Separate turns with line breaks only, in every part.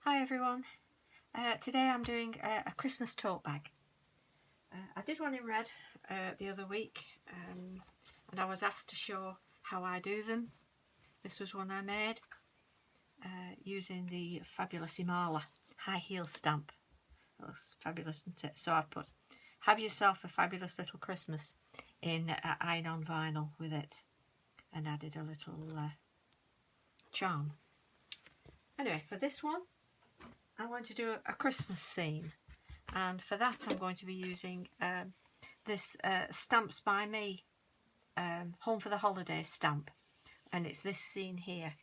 Hi everyone, today I'm doing a Christmas tote bag. I did one in red the other week and I was asked to show how I do them. This was one I made using the fabulous Imala high heel stamp. That was fabulous, isn't it? So I put, have yourself a fabulous little Christmas in iron on vinyl with it, and added a little charm. Anyway, for this one I'm going to do a Christmas scene, and for that I'm going to be using this Stamps by Me Home for the Holidays stamp, and it's this scene here,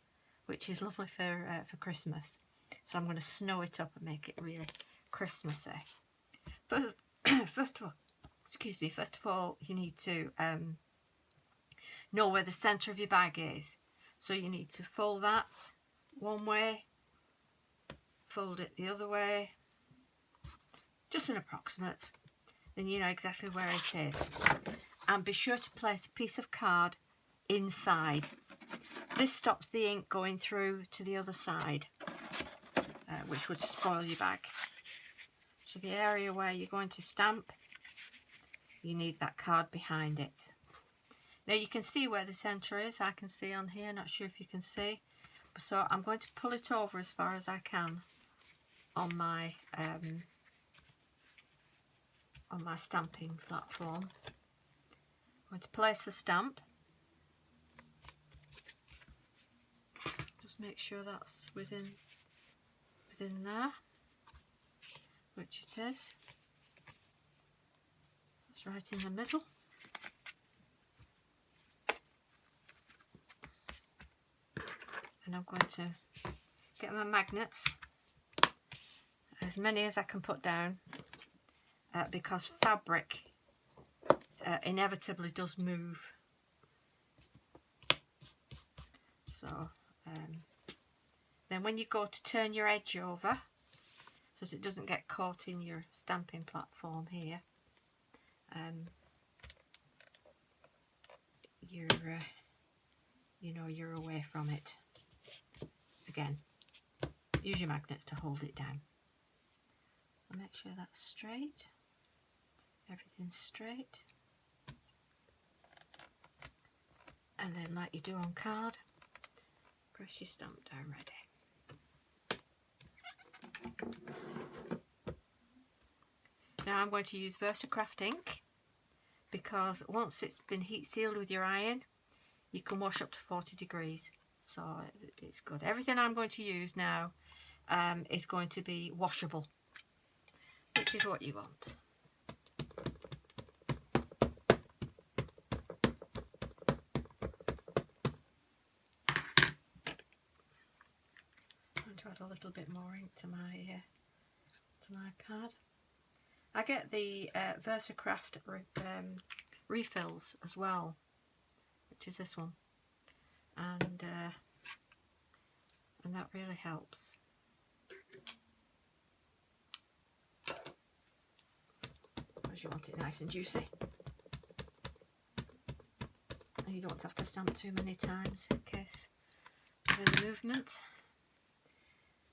which is lovely for Christmas. So I'm going to snow it up and make it really Christmassy. First of all, you need to know where the centre of your bag is. So you need to fold that one way, fold it the other way, just an approximate, then you know exactly where it is. And be sure to place a piece of card inside. This stops the ink going through to the other side, which would spoil your bag. So the area where you're going to stamp, you need that card behind it. Now you can see where the centre is. I can see on here, not sure if you can see. So I'm going to pull it over as far as I can on my stamping platform. I'm going to place the stamp. Just make sure that's within there, which it is. It's right in the middle. And I'm going to get my magnets, as many as I can put down, because fabric inevitably does move. So then when you go to turn your edge over, so that it doesn't get caught in your stamping platform here, you're away from it. Again, use your magnets to hold it down. So make sure that's straight, everything's straight, and then like you do on card, press your stamp down ready. Now I'm going to use Versacraft ink, because once it's been heat sealed with your iron, you can wash up to 40 degrees. So it's good. Everything I'm going to use now is going to be washable, which is what you want. I'm going to add a little bit more ink to my card. I get the Versacraft refills as well, which is this one, and that really helps. Because you want it nice and juicy, and you don't have to stamp too many times in case of any movement.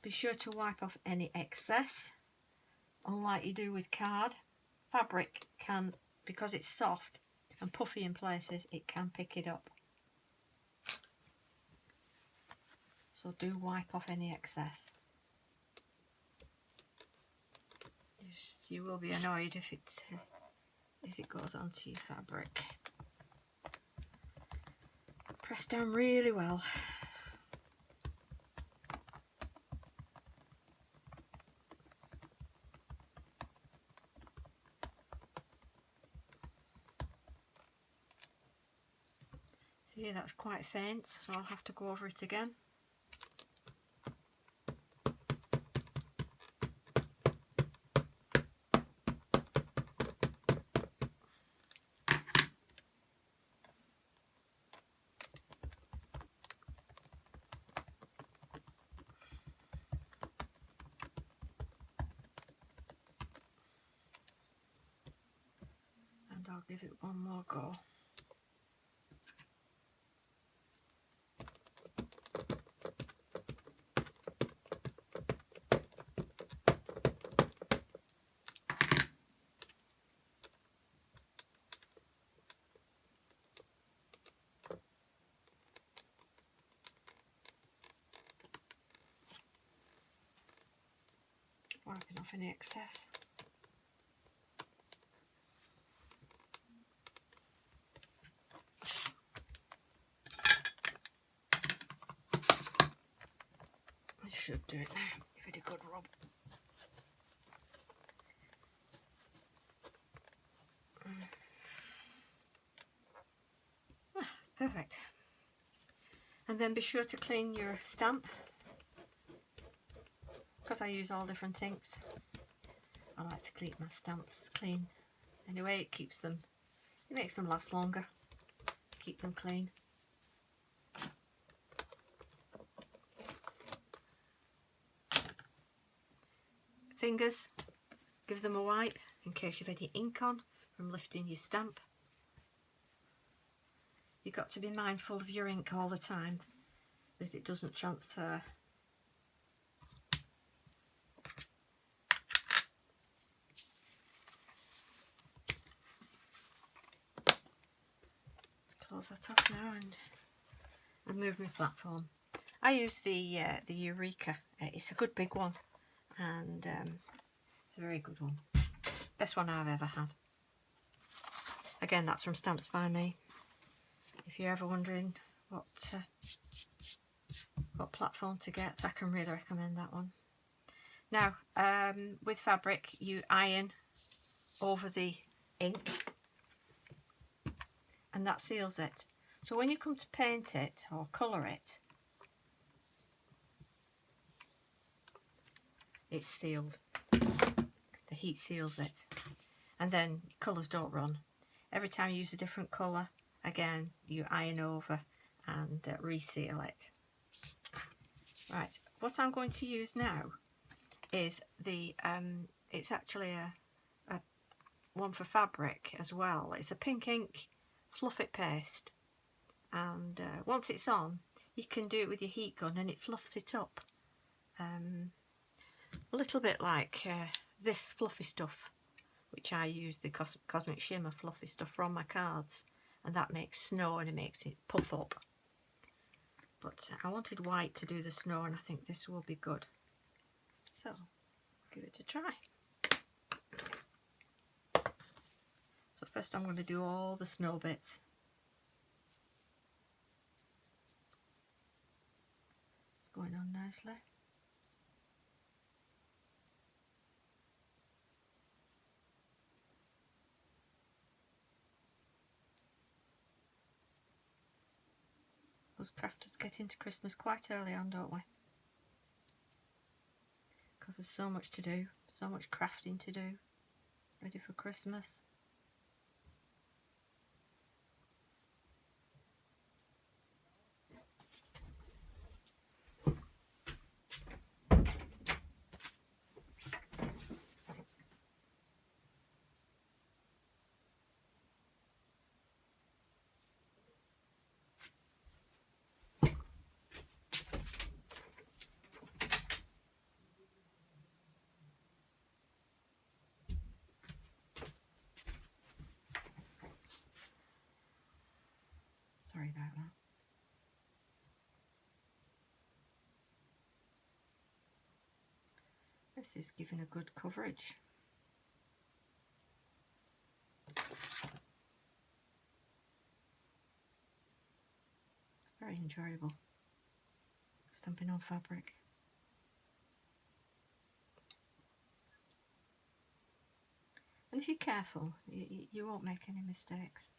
Be sure to wipe off any excess. Unlike you do with card, fabric can, because it's soft and puffy in places, it can pick it up. So do wipe off any excess. You will be annoyed if it goes onto your fabric. Press down really well. See, that's quite faint, so I'll have to go over it again. And I'll give it one more go. wiping off any excess. I should do it now. Give it a good rub. That's perfect. And then be sure to clean your stamp, because I use all different inks. I like to keep my stamps clean. Anyway, it keeps them, it makes them last longer. Keep them clean. Fingers, give them a wipe in case you've any ink on from lifting your stamp. You've got to be mindful of your ink all the time, as it doesn't transfer. Close that off now and move my platform. I use the Eureka. It's a good big one, and it's a very good one. Best one I've ever had. Again, that's from Stamps by Me. If you're ever wondering what platform to get, I can really recommend that one. Now, with fabric, you iron over the ink, and that seals it. So when you come to paint it or colour it, it's sealed. The heat seals it, and then colours don't run. Every time you use a different colour, again, you iron over and reseal it. Right, what I'm going to use now is the, it's actually a one for fabric as well. It's a pink ink fluff it paste, and once it's on, you can do it with your heat gun and it fluffs it up. A little bit like this fluffy stuff, which I use, the Cosmic Shimmer fluffy stuff from my cards, and that makes snow and it makes it puff up. But I wanted white to do the snow, and I think this will be good. So, give it a try. So first I'm going to do all the snow bits. It's going on nicely. Us crafters get into Christmas quite early on, don't we? Because there's so much to do, so much crafting to do, ready for Christmas. Sorry about that. This is giving a good coverage. Very enjoyable stamping on fabric. And if you're careful, you won't make any mistakes.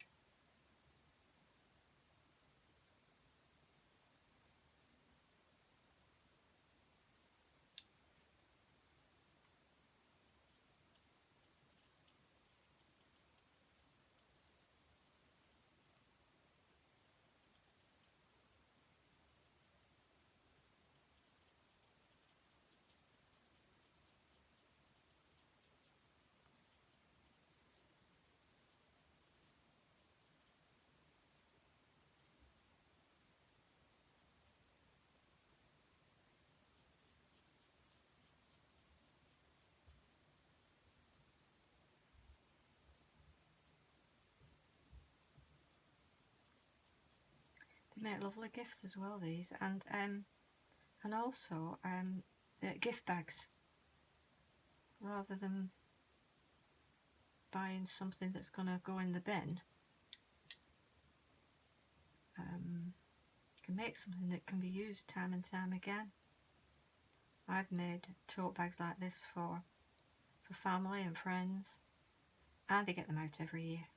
They make lovely gifts as well, these, and also gift bags. rather than buying something that's going to go in the bin. You can make something that can be used time and time again. I've made tote bags like this for family and friends, and they get them out every year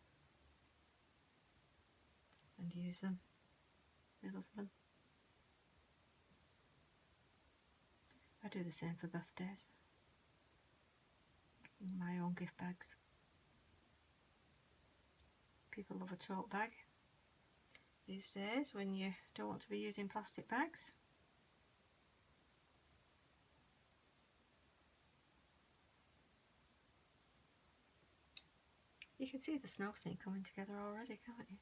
and use them. They love them. I do the same for birthdays. My own gift bags. People love a tote bag these days when you don't want to be using plastic bags. You can see the snow scene coming together already, can't you?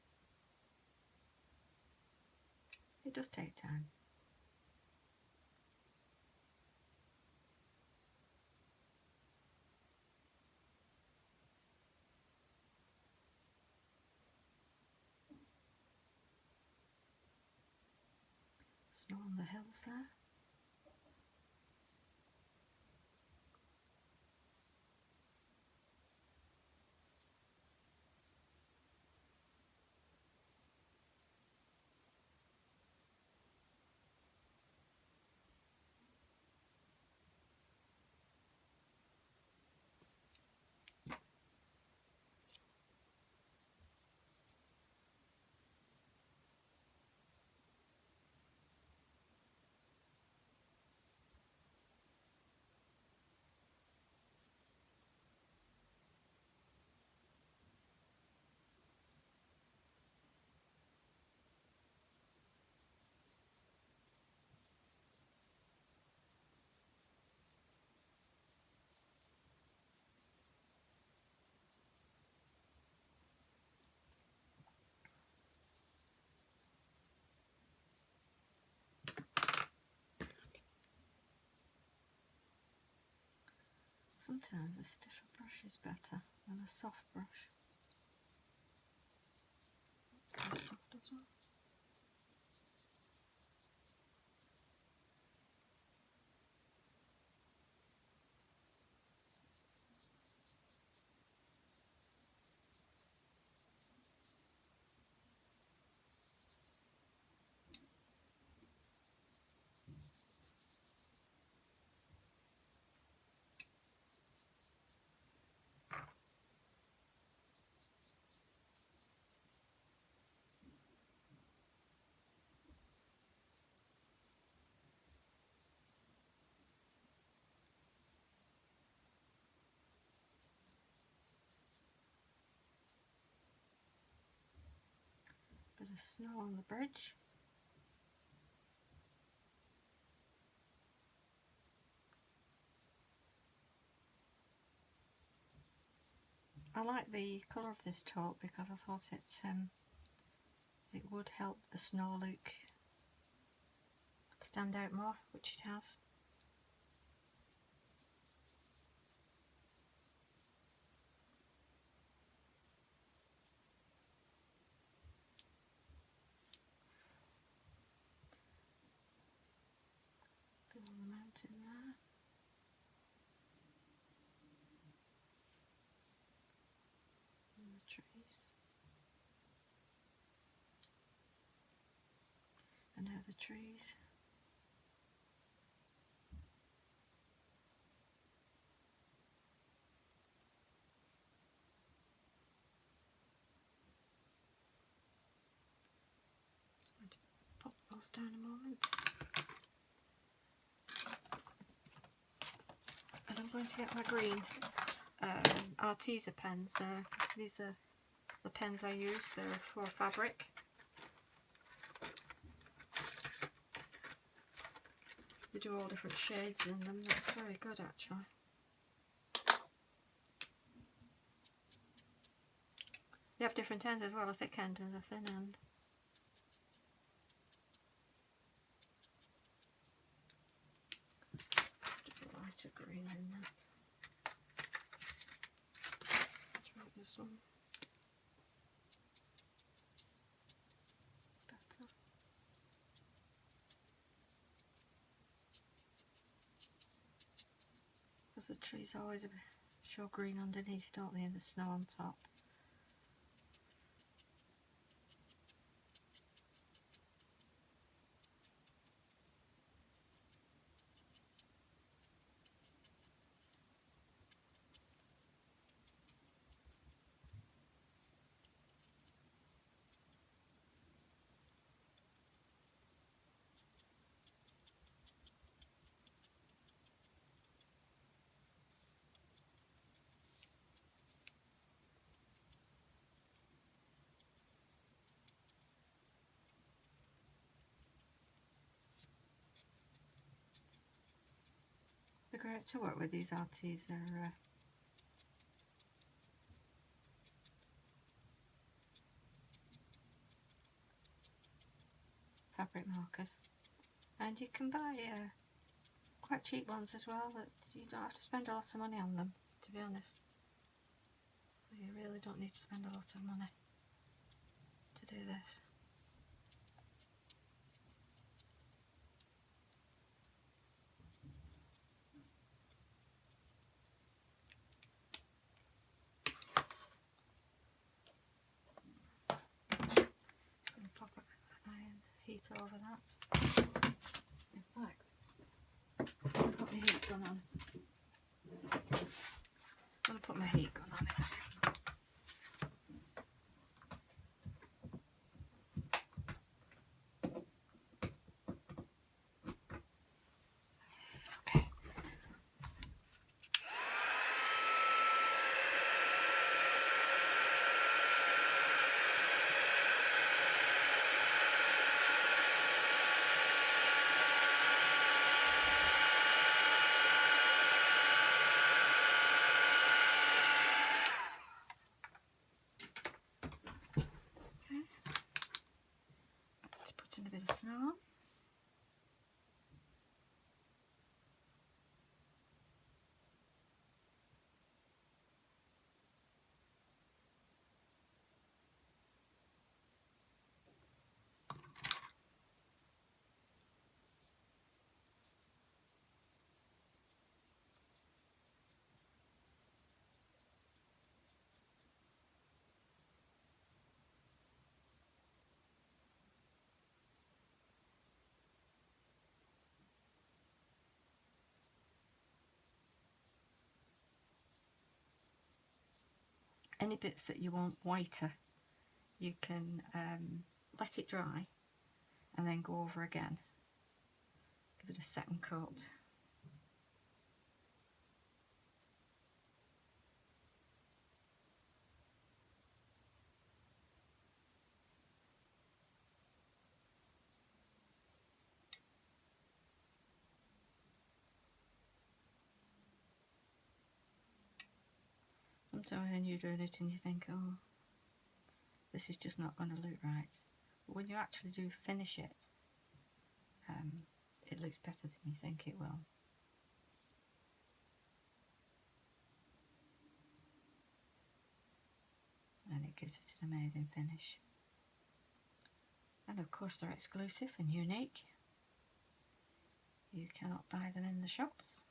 It does take time. Snow on the hills there. Sometimes a stiffer brush is better than a soft brush. It's very soft as well. Bit of snow on the bridge. I like the colour of this tote because I thought it would help the snow look stand out more, which it has. Bit on the mountain there. And the trees. And now the trees. Just going to pop those down a moment. And I'm going to get my green Arteza pens. These are the pens I use. They're for fabric. They do all different shades in them. That's very good actually. They have different ends as well, a thick end and a thin end. Just a lighter green in that. Try this one. It's better. because the trees always show green underneath, don't they, and the snow on top. They're great to work with, these arties are fabric markers, and you can buy quite cheap ones as well, that you don't have to spend a lot of money on them, to be honest. You really don't need to spend a lot of money to do this. Just going to pop an iron heat over that. In fact, put my heat gun on. I'm going to put my heat gun on it. A bit of snow on. Any bits that you want whiter, you can let it dry and then go over again. Give it a second coat. Sometimes when you're doing it and you think, oh, this is just not going to look right. But when you actually do finish it, it looks better than you think it will. And it gives it an amazing finish. And of course they're exclusive and unique. You cannot buy them in the shops.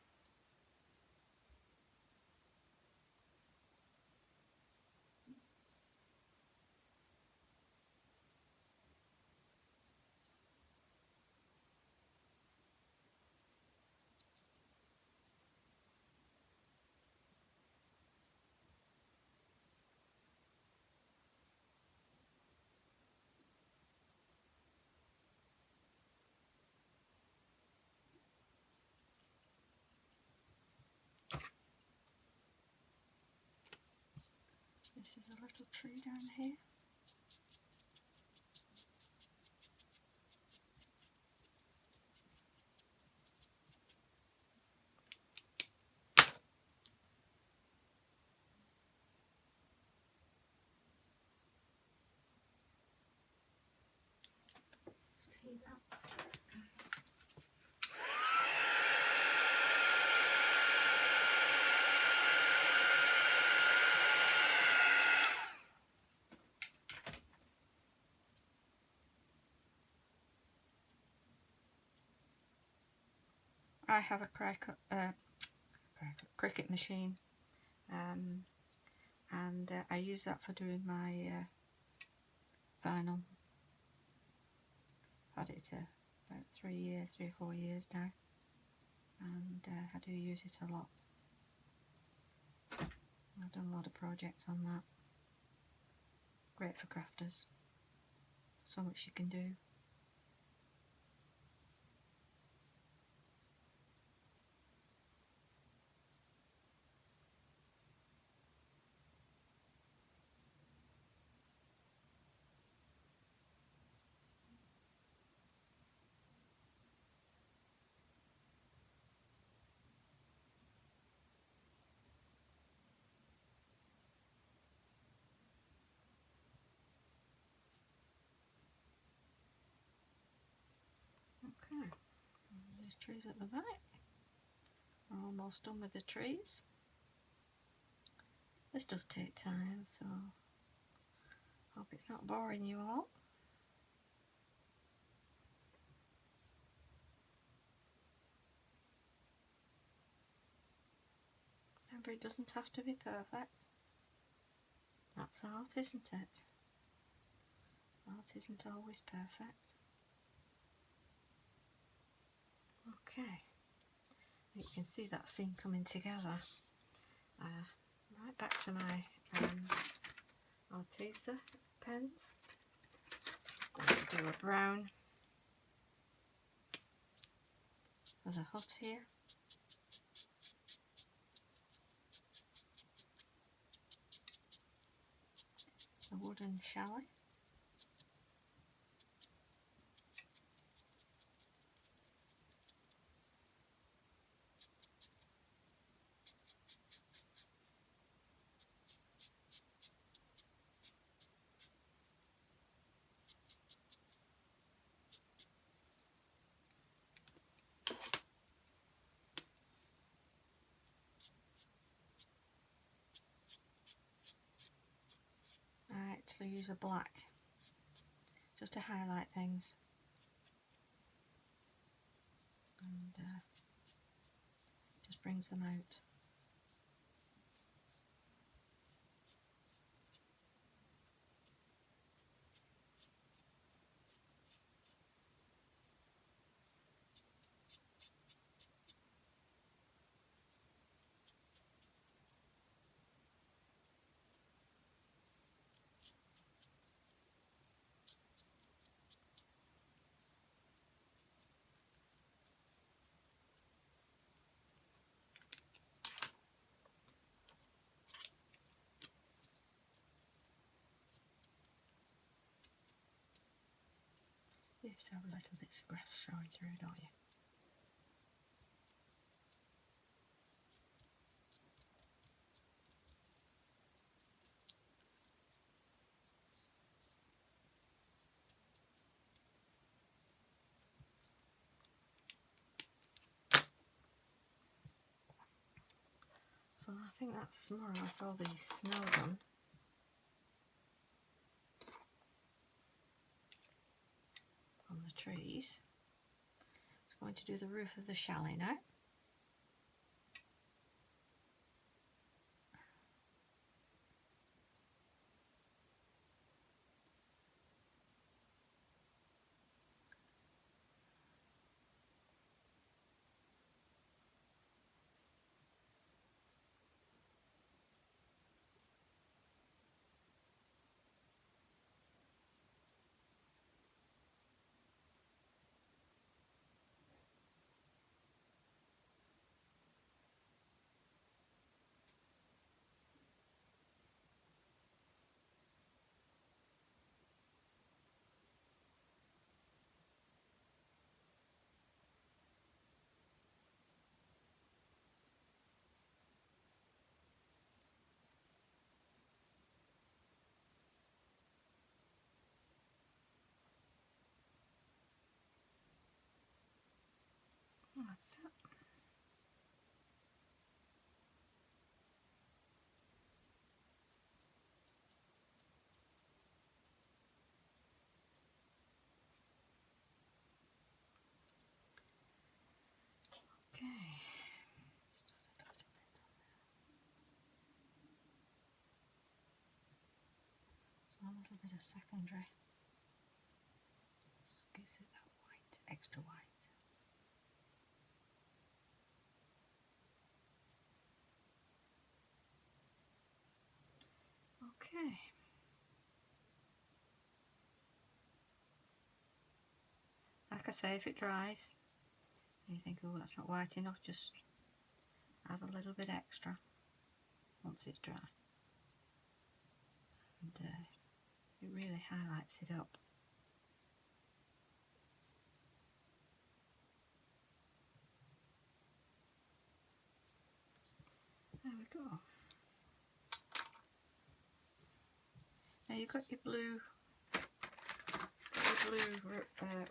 This is a little tree down here. Just heat that. I have a cracker Cricut machine, and I use that for doing my vinyl. I've had it about 3 or 4 years now, and I do use it a lot. I've done a lot of projects on that. Great for crafters. So much you can do. Okay, there's trees at the back. We're almost done with the trees. This does take time, so hope it's not boring you all. Remember, it doesn't have to be perfect. That's art, isn't it? Art isn't always perfect. Okay, you can see that scene coming together. Right back to my Arteza pens. I'm going to do a brown for the hut here. A wooden chalet. I actually use a black just to highlight things, and just brings them out. You just have a little bit of grass showing through, don't you? So I think that's more or less all the snow done. On the trees. It's going to do the roof of the chalet now. That's it. Okay. little bit of secondary. Just gives it that white, extra white. Okay. Like I say, if it dries and you think, oh, that's not white enough, just add a little bit extra once it's dry. And it really highlights it up. There we go. Now you've got your blue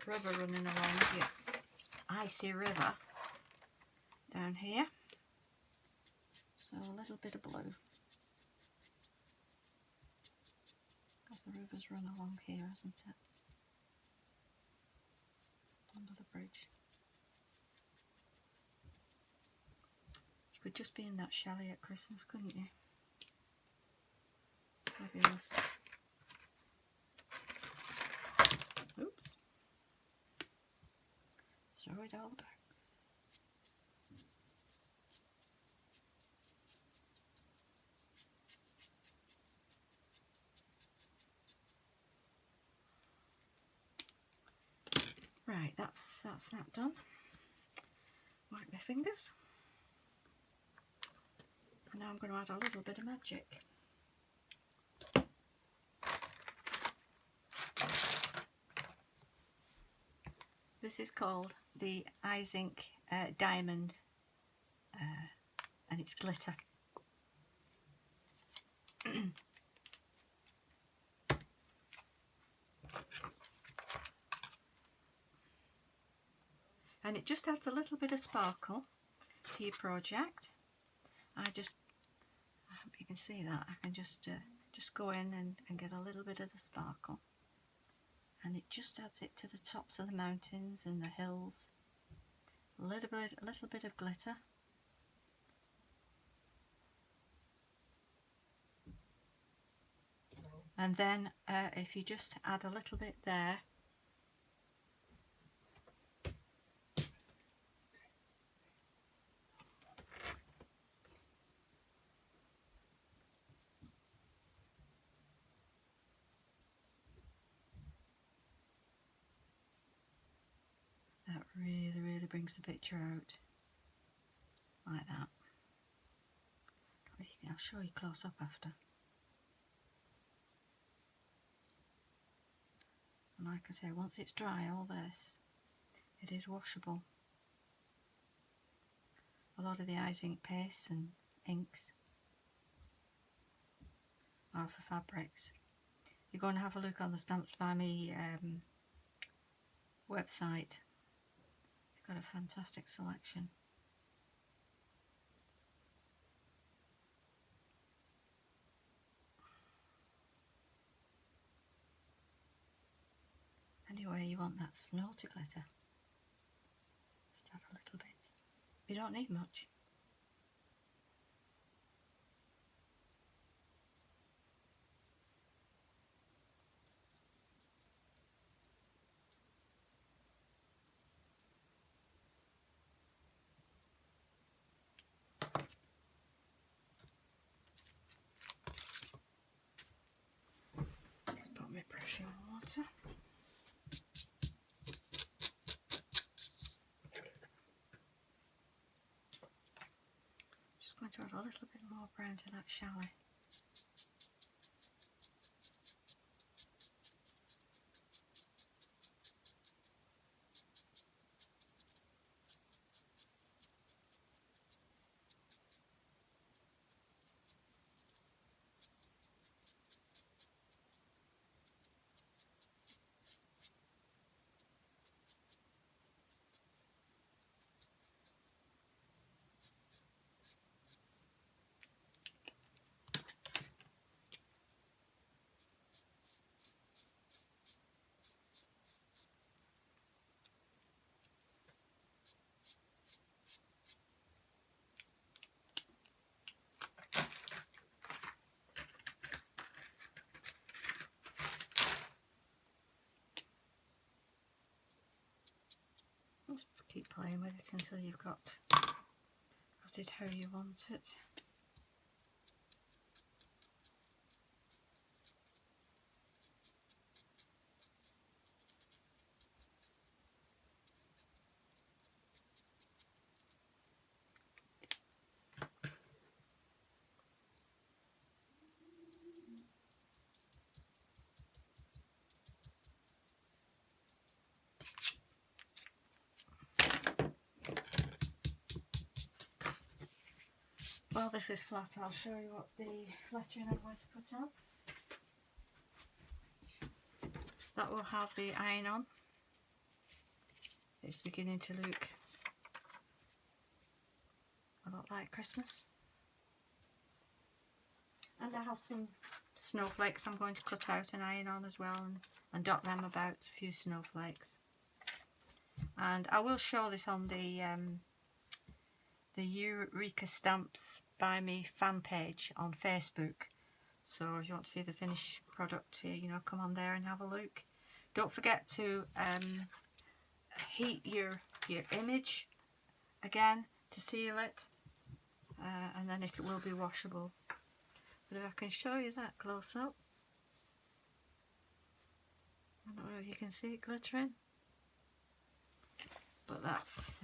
river running along, your icy river down here. So a little bit of blue. Because the river's run along here, hasn't it? Under the bridge. You could just be in that chalet at Christmas, couldn't you? Fabulous. Oops. Throw it all back. Right, that's that done. Wipe my fingers. And now I'm going to add a little bit of magic. This is called the Eyes Ink Diamond, and it's glitter. And it just adds a little bit of sparkle to your project. I hope you can see that. I can just go in and get a little bit of the sparkle. And it just adds it to the tops of the mountains and the hills. A little bit of glitter. And then if you just add a little bit there. That really brings the picture out. Like that. I'll show you close up after. And like I say, once it's dry, all this, it is washable. A lot of the eyes ink pastes and inks are for fabrics. You go and have a look on the Stamps by Me website. They've got a fantastic selection. Anyway, you want that snow to glitter. Just add a little bit. You don't need much. Just put my brush in water. Just going to add a little bit more brown to that chalet. playing with it until you've got it how you want it. While this is flat, I'll show you what the lettering I'm going to put on. That will have the iron on. It's beginning to look a lot like Christmas. And I have some snowflakes I'm going to cut out and iron on as well, and dot them about, a few snowflakes. And I will show this on the Eureka Stamps By Me fan page on Facebook. So if you want to see the finished product, you know, come on there and have a look. Don't forget to heat your image again to seal it, and then it will be washable. But if I can show you that close up, I don't know if you can see it glittering, but that's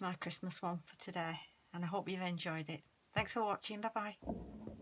my Christmas one for today, and I hope you've enjoyed it. Thanks for watching. Bye bye.